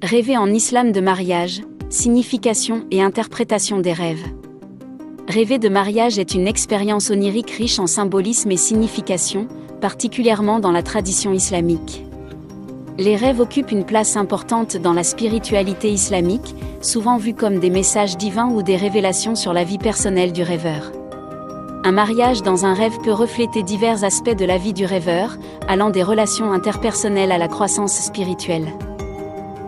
Rêver en islam de mariage, signification et interprétation des rêves. Rêver de mariage est une expérience onirique riche en symbolisme et signification, particulièrement dans la tradition islamique. Les rêves occupent une place importante dans la spiritualité islamique, souvent vus comme des messages divins ou des révélations sur la vie personnelle du rêveur. Un mariage dans un rêve peut refléter divers aspects de la vie du rêveur, allant des relations interpersonnelles à la croissance spirituelle.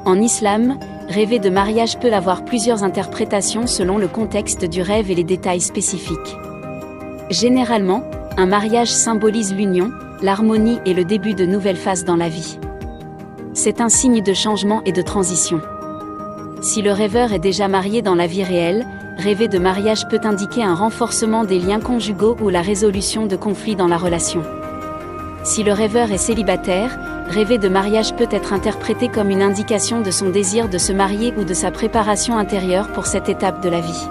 En islam, rêver de mariage peut avoir plusieurs interprétations selon le contexte du rêve et les détails spécifiques. Généralement, un mariage symbolise l'union, l'harmonie et le début de nouvelles phases dans la vie. C'est un signe de changement et de transition. Si le rêveur est déjà marié dans la vie réelle, rêver de mariage peut indiquer un renforcement des liens conjugaux ou la résolution de conflits dans la relation. Si le rêveur est célibataire, rêver de mariage peut être interprété comme une indication de son désir de se marier ou de sa préparation intérieure pour cette étape de la vie.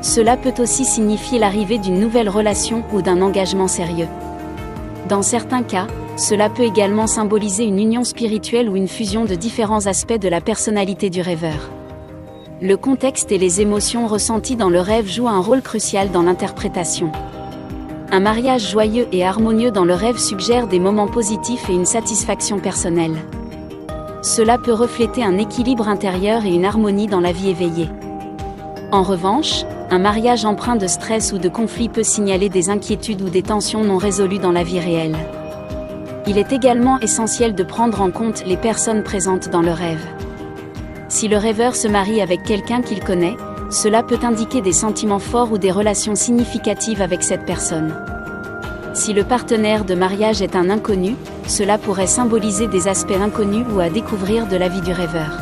Cela peut aussi signifier l'arrivée d'une nouvelle relation ou d'un engagement sérieux. Dans certains cas, cela peut également symboliser une union spirituelle ou une fusion de différents aspects de la personnalité du rêveur. Le contexte et les émotions ressenties dans le rêve jouent un rôle crucial dans l'interprétation. Un mariage joyeux et harmonieux dans le rêve suggère des moments positifs et une satisfaction personnelle. Cela peut refléter un équilibre intérieur et une harmonie dans la vie éveillée. En revanche, un mariage empreint de stress ou de conflit peut signaler des inquiétudes ou des tensions non résolues dans la vie réelle. Il est également essentiel de prendre en compte les personnes présentes dans le rêve. Si le rêveur se marie avec quelqu'un qu'il connaît, cela peut indiquer des sentiments forts ou des relations significatives avec cette personne. Si le partenaire de mariage est un inconnu, cela pourrait symboliser des aspects inconnus ou à découvrir de la vie du rêveur.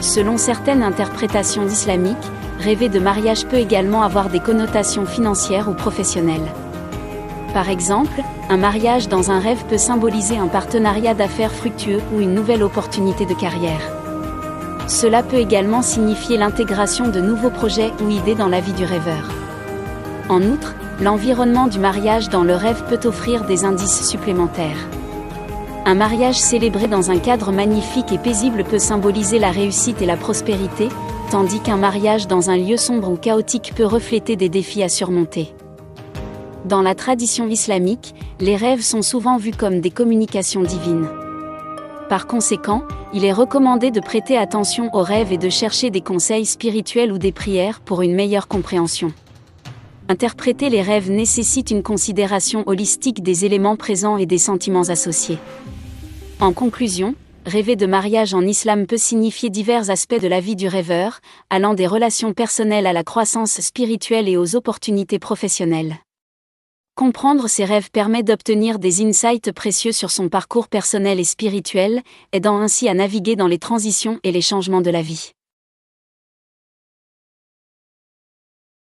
Selon certaines interprétations islamiques, rêver de mariage peut également avoir des connotations financières ou professionnelles. Par exemple, un mariage dans un rêve peut symboliser un partenariat d'affaires fructueux ou une nouvelle opportunité de carrière. Cela peut également signifier l'intégration de nouveaux projets ou idées dans la vie du rêveur. En outre, l'environnement du mariage dans le rêve peut offrir des indices supplémentaires. Un mariage célébré dans un cadre magnifique et paisible peut symboliser la réussite et la prospérité, tandis qu'un mariage dans un lieu sombre ou chaotique peut refléter des défis à surmonter. Dans la tradition islamique, les rêves sont souvent vus comme des communications divines. Par conséquent, il est recommandé de prêter attention aux rêves et de chercher des conseils spirituels ou des prières pour une meilleure compréhension. Interpréter les rêves nécessite une considération holistique des éléments présents et des sentiments associés. En conclusion, rêver de mariage en islam peut signifier divers aspects de la vie du rêveur, allant des relations personnelles à la croissance spirituelle et aux opportunités professionnelles. Comprendre ses rêves permet d'obtenir des insights précieux sur son parcours personnel et spirituel, aidant ainsi à naviguer dans les transitions et les changements de la vie.